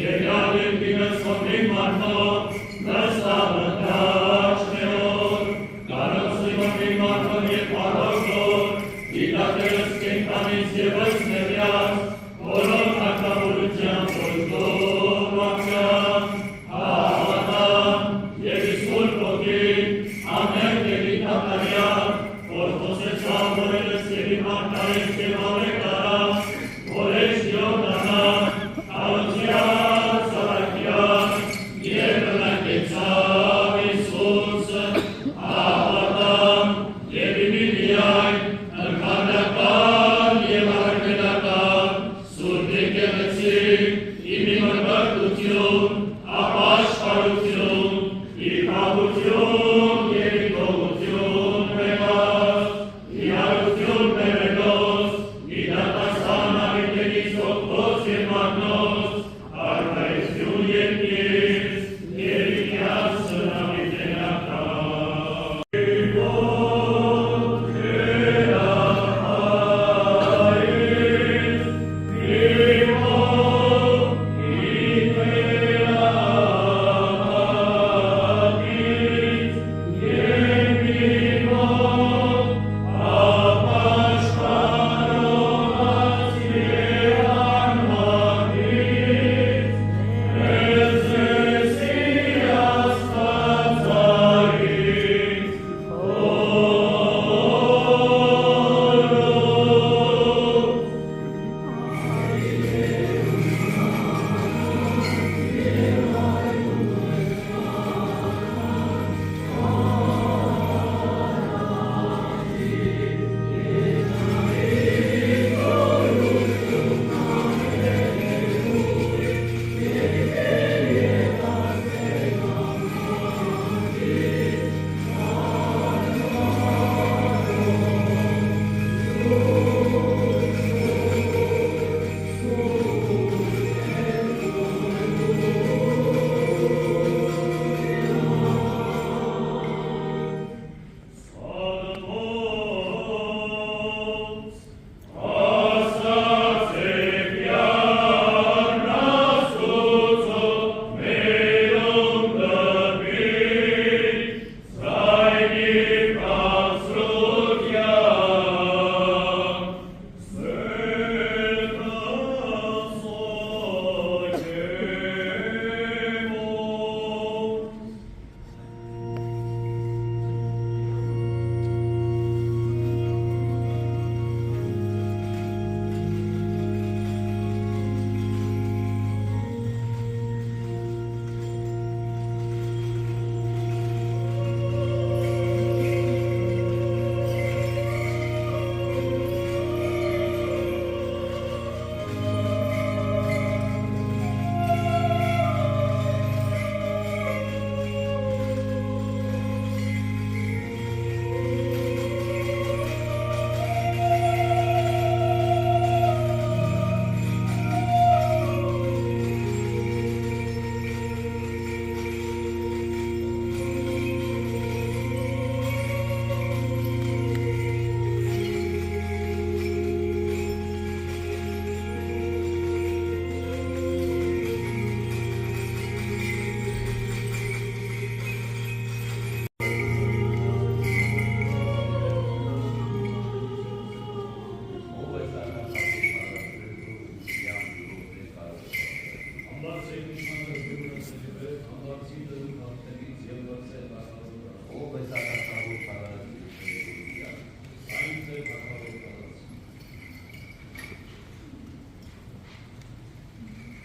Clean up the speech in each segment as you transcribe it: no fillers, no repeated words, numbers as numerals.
Yeah.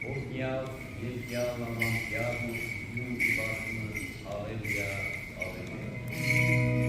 Օրնյալ, երկյալ, ամանտյալ ու իվասնը, ալելիա, ալելիա։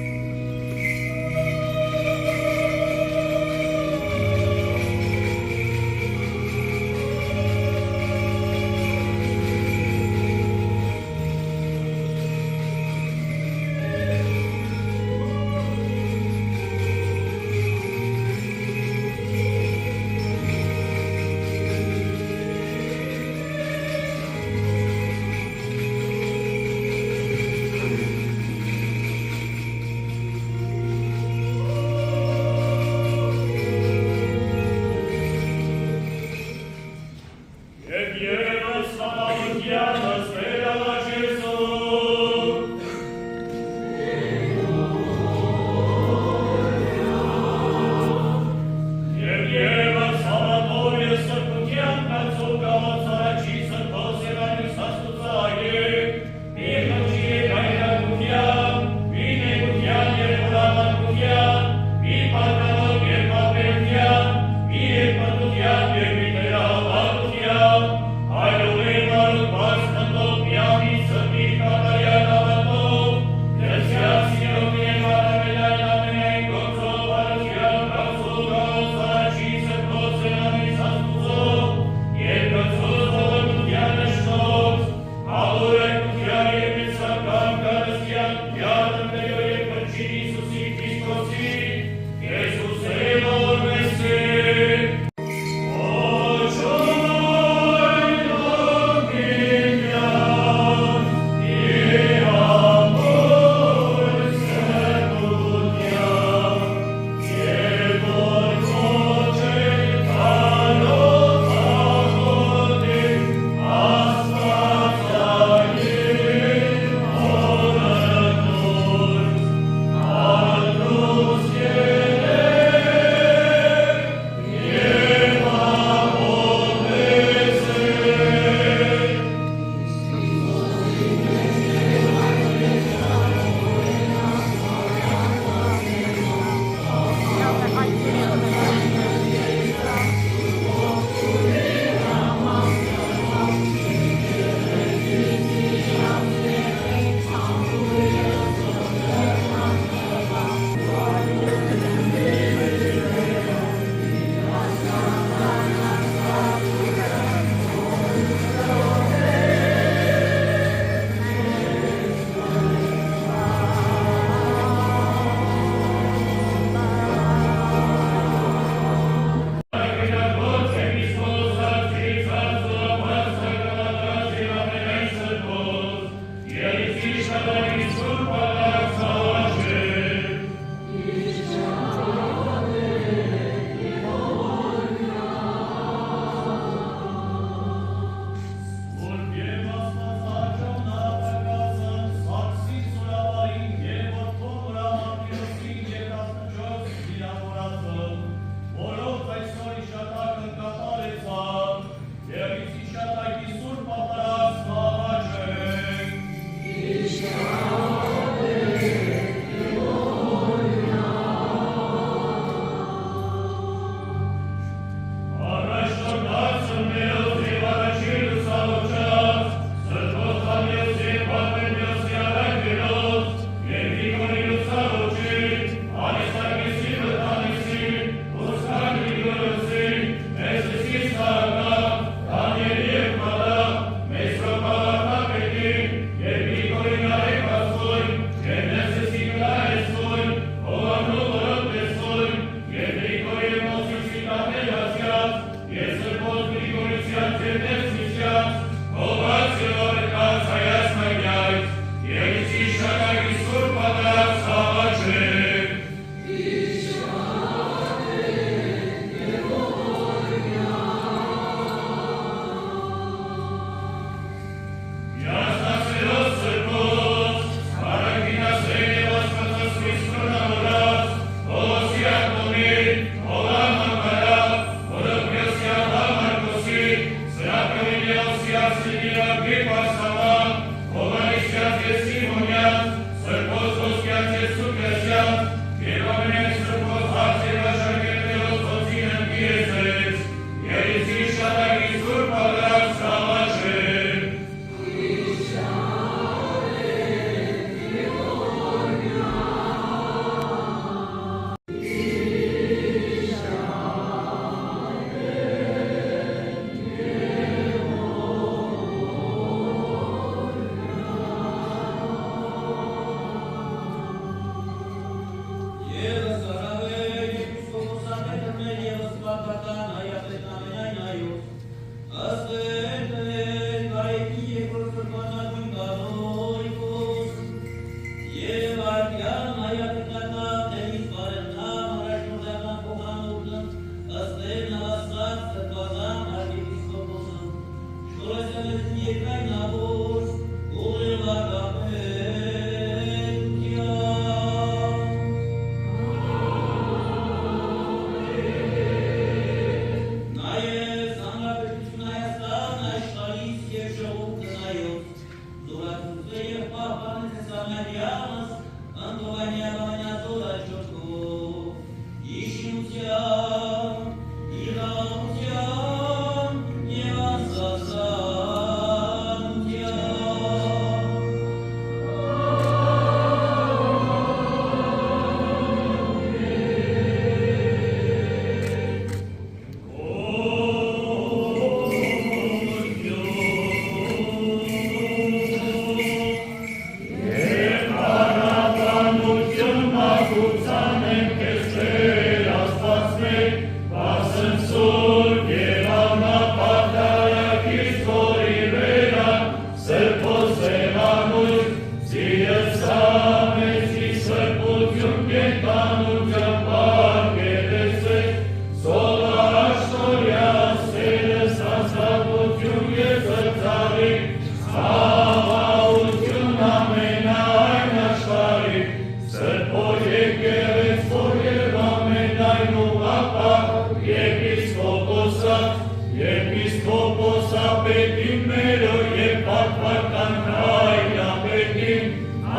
Եպիսկոպոսապետին մերո և պատվական հայրապետին,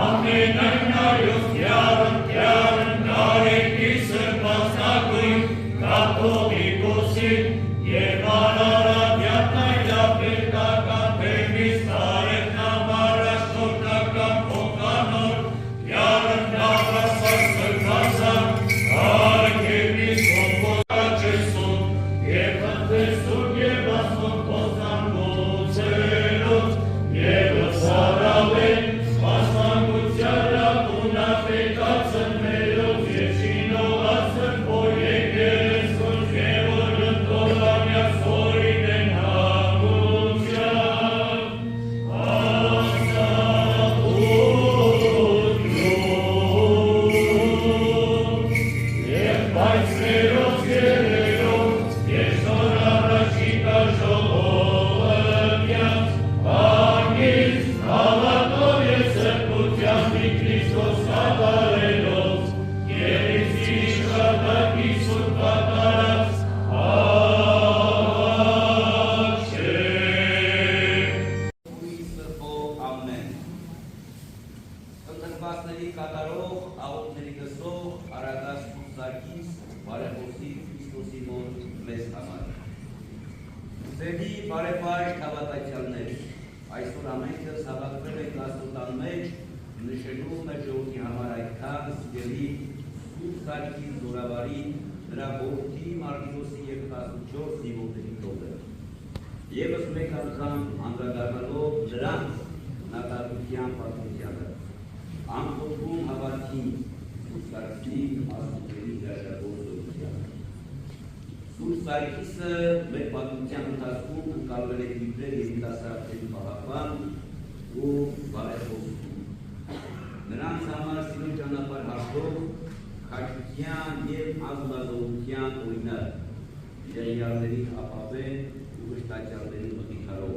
ամենայն այոս յարն կարեկիսը բասնագույն կաթողիկոսին և Արարատյան այլապետական թեմիս տարետնամար աշտորդական փոխանոր յարն նավասած կրվազան հայք եպիսկոպոս Ջեսուն և ընտեսուն և ասոն փոխանոցելոց և սարավեն մասնանգության լապունապետացն մերոց և շինողացն որ եկերեսուն և օրն տոլանյա սորին են հանգության ասատուտյուն և բայց մերոց երերով և զոր առաջիկա ժողովըմյաց անգից հավատով և սրբության մի Քրիստոս կատարելով և իզի շղատակի սուր կատարած Ամեն։ Ընտրվածների կատարող, աղոթների գծող, Արագած Սարգիս, բարեփոխի Քրիստոսի մոտ մեզ համար։ Սերի բարեպաշտ հավատացյալներ, այսօր ամենքս հավաքվել ենք Աստծո մեջ, նշելու մեր ժողովրդի համար այդքան սիրելի Սուրբ Սարգիս Զորավարի, նրա որդի Մարտիրոսի և 14 զինվորների տոնը։ Եվս մեկ անգամ անդրադառնալով նրանց նկատության պատմությանը, ամփոփում հավատին Սուրբ Սարգսի աստուծերի դաշտավորությունը։ Սուրբ Սարգիսը մեր պատմության ընթացքում ընկալվել է իբրև երիտասարդների պահապան ու բարեփոխում։ Նրանց համար սիրո ճանապարհ հաշվով քաջության և ազնվազողության օրինակ, իրեղյալների ապավեն ու վշտացյալների մխիթարով,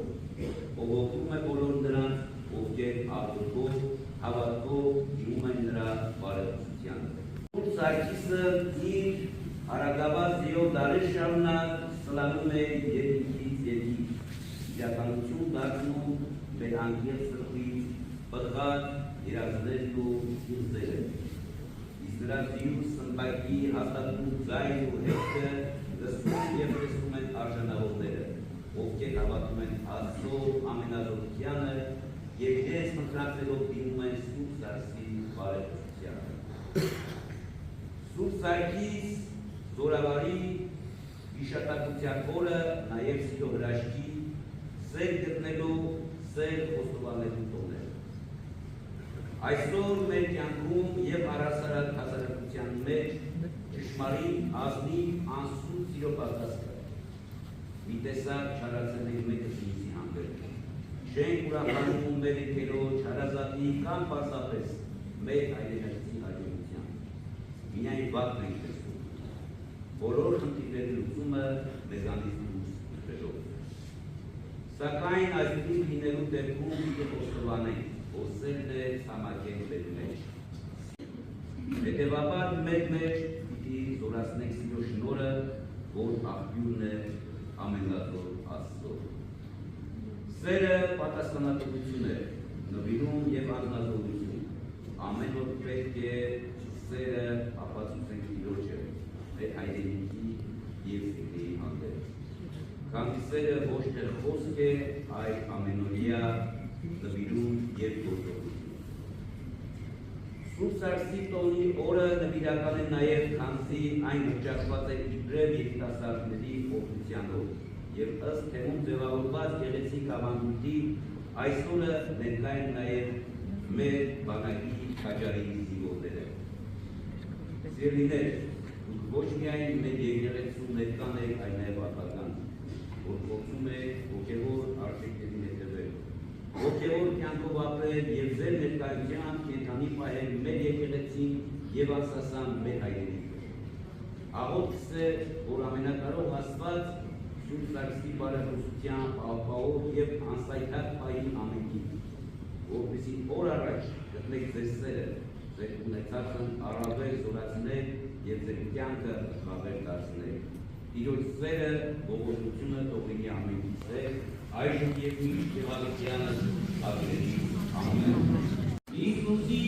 ով օգնում է բոլոր նրանց, ովքեր աղոթքով, հավատքով դիմում են նրա բարեփոխությանը։ Սուրբ Սարգիսը իր արագավազ 3 դարեր շարունակ սլանում է երկինքից երկինք, իրականություն դառնում մեր անկեղծ սրտից պտղած երազներն ու ուզերը։ Իսկ նրա զիու սմբակի հաստատուն ձայն ու հետքը լսում և տեսնում են արժանավորները, ովքեր հավատում են Աստծո ամենազորությանը և իրենց մխրատներով դիմում են Սուրբ Սարգսի բարեփոխությանը։ Սուրբ Սարգիս Զորավարի հիշատակության օրը նաև սիրո հրաշքի, սեր գտնելու, սեր խոստովանելու տոն է։ Այսօր մեր կյանքում և առհասարակ հասարակության մեջ ճշմարիտ, ազնիվ, անսուտ սիրո պակաս կա։ Մի տեսակ չարացնելու մեկը ինձի հանդեպ։ Չենք ուրախանում մեր ընկերոջ, հարազատի կամ պարզապես մեր հայրենակցի հաջողությամբ։ Միայն վատն ենք տեսնում։ Բոլոր խնդիրների լուծումը մեզանից դուրս մտնելով։ Սակայն այսպիսի լինելու դեպքում պիտի խոստովանենք, որ սերն է ցամաքեն մեր մեջ։ Հետևաբար մեր մեջ պիտի զորացնենք սիրո շնորհը, որ աղբյուրն է ամենազոր Աստծո։ Սերը պատասխանատվություն է, նվիրում և անznազողություն։ Ամեն օր պետք է սերը ապացուցենք Տիրոջը, մեր հայրենիքի և սիրելի հանդեպ։ Քանի սերը ոչ թե խոսք է, այլ ամենօրյա նվիրում և գործողություն։ Սուրբ Սարգսի տոնի օրը նվիրական է նաև, քանզի այն հռչակված է իբրև երիտասարդների օգնությանով և ըստ թեմում ձևավորված գեղեցիկ ավանդույթի այսօրը ներկա են նաև մեր բանակի քաջարի զինվորները։ Սիրելիներ, ոչ միայն մեր եկեղեցու ներկան եք, այլ նաև ապական, որ փորձում է հոգևոր արժեքների հետևել, հոգևոր կյանքով ապրել և ձեր ներկայությամբ կենդանի պահել մեր եկեղեցին և անսասան մեր հայրենիքը։ Աղոթքս է, որ ամենակարող Աստված Սուրբ Սարգսի բարեփոխությամբ ապահով և անսայթակ պահի ամենքին, որպեսզի օր առաջ գտնեք ձեր սերը, ձեր ունեցածն առավել զորացնել և ձեր կյանքը խաղեր դարձնել։ Տիրոջ սերը, ողորմությունը թող ամենից է, այժմ և միշտ եղալիքյանս ակրերի ամեն։ Իսուսի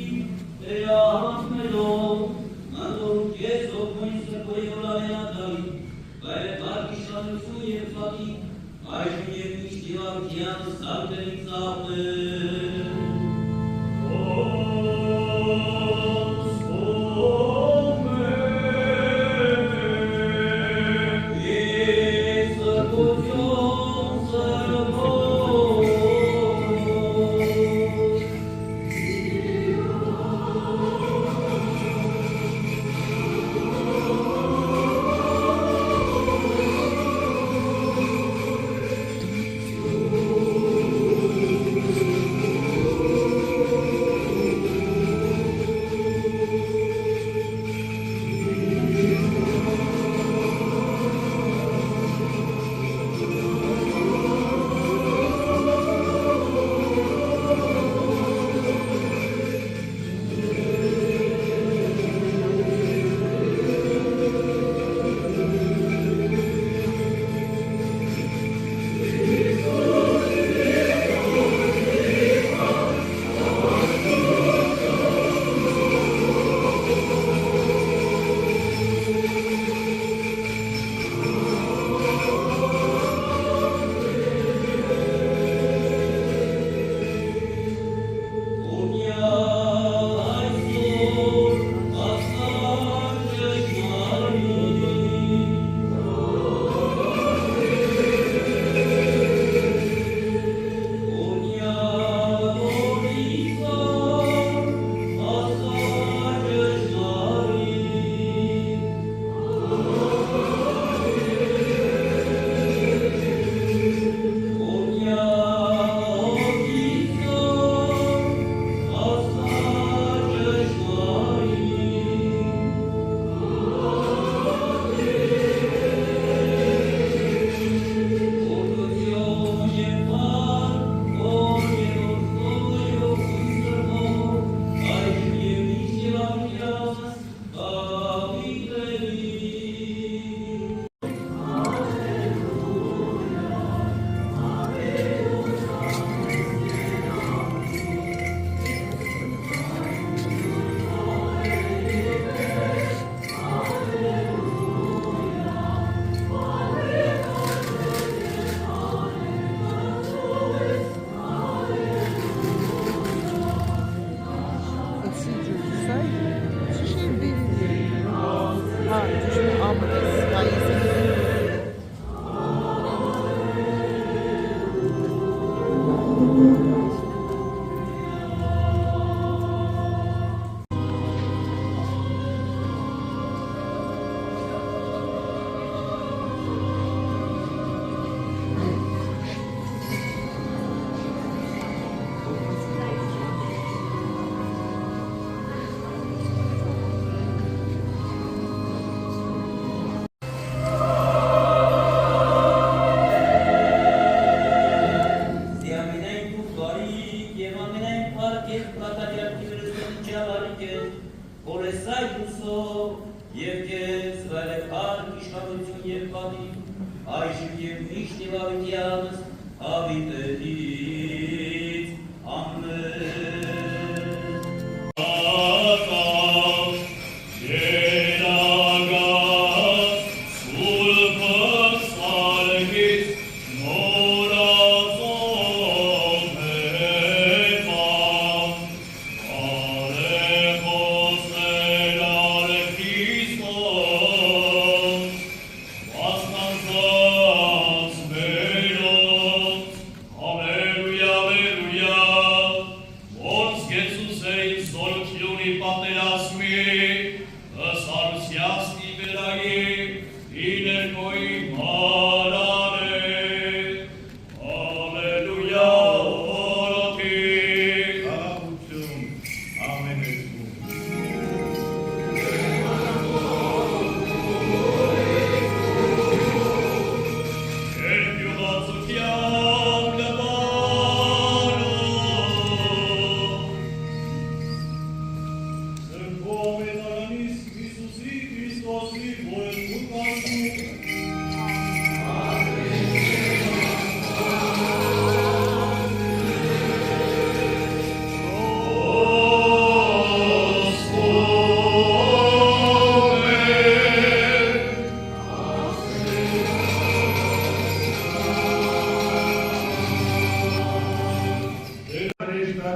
վերահանքնելով, նատորում կեզ ողմույն սրբոյ ոլավենադարի, բայրեկար կիշանություն և պատի, այժմ և միշտ եղալիքյանս ակրերի ծաղներ։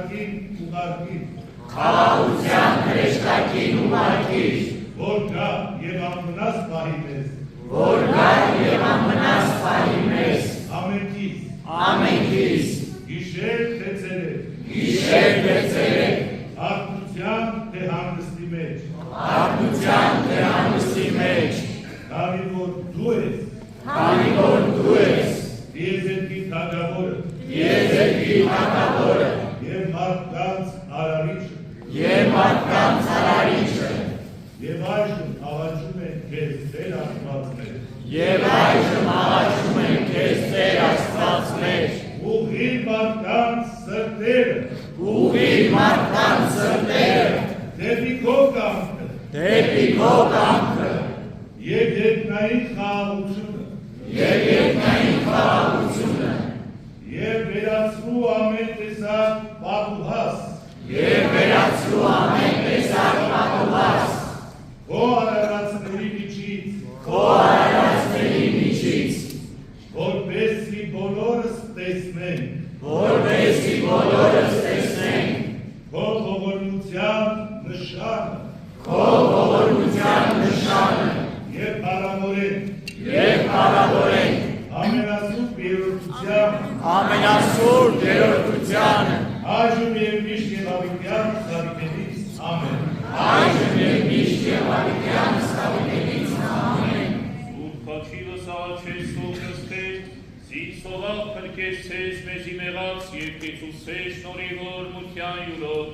հրեշտակին ուղարկիր, խաղաղության հրեշտակին ուղարկիր, որ գա և անմնաս պահի մեզ, որ գա և անմնաս պահի մեզ, ամենքիս, գիշեր թե ցերեկ, արթնության թե հանգստի մեջ, քանի որ դու ես, դիեզերքի թագավորը, և մարդկանց արարիչը, և այժմ աղաչում են քեզ Տեր Աստված մեր, ուղղիր մարդկանց սրտերը, դեպի քո կամքը, և երկնային խաղաղությունը, և վերացրու ամեն տեսակ պատուհաս, քո արարածների միջից, որպեսզի բոլորս տեսնեն, քո ողորմության նշանը, և փառավորեն ամենասուրբ երրորդությանը, այժմ և միշտ և հավիտյան Սավիկենից, ամեն։ Սուրբ հաչիվս աղաչես սողնստեր, զինսովաղ փրկեցես մեզի մեղած և կեցուսես նորի ողորմության յուրով,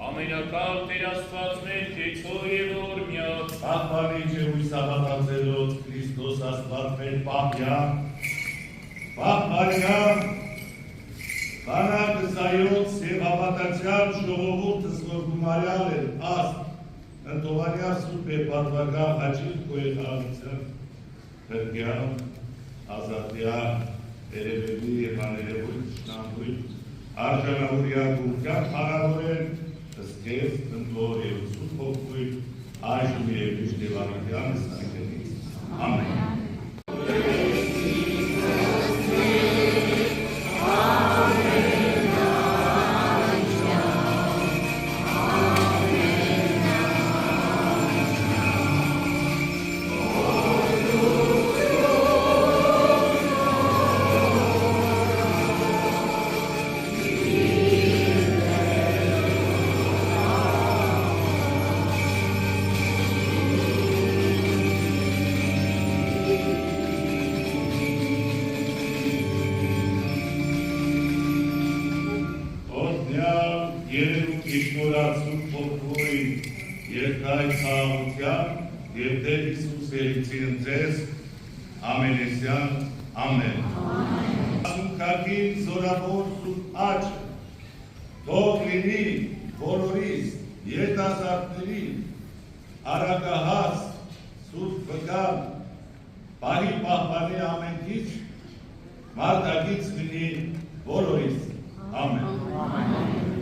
ամենակալ Տեր Աստված մեր կեցո և ողորմյակ, Պահպանիչ է հույսավատացելով Քրիստոս Աստված մեր պահյան, բանակզայոց և հավատացյալ ժողովուրդս որ գումարյալ էր աստ, ընտովանյալ սուրբ է պատվական հաչիվ կոյեխաղության, հրգյան, ազատյան, երևելի և աներևույթ, շնամբույթ, արժանավորյալ գուրկյան խանավորեն, ըսկեզ, ընտոր և սուրբ հոգույթ, այժմ և միշտ և ամիտյան Սավիկենից, ամեն։ Իշնորացում փոխվույն երկայ խաղաղության և Տեր Հիսուս երիցին ձեզ ամենեսյան ամեն։ Ասունքագին զորավոր սուրբ աչը, թող լինի բոլորիս երիտասարդների արագահաս սուրբ վկան, պահի պահպանի ամենքից, մարդագից լինի բոլորիս ամեն։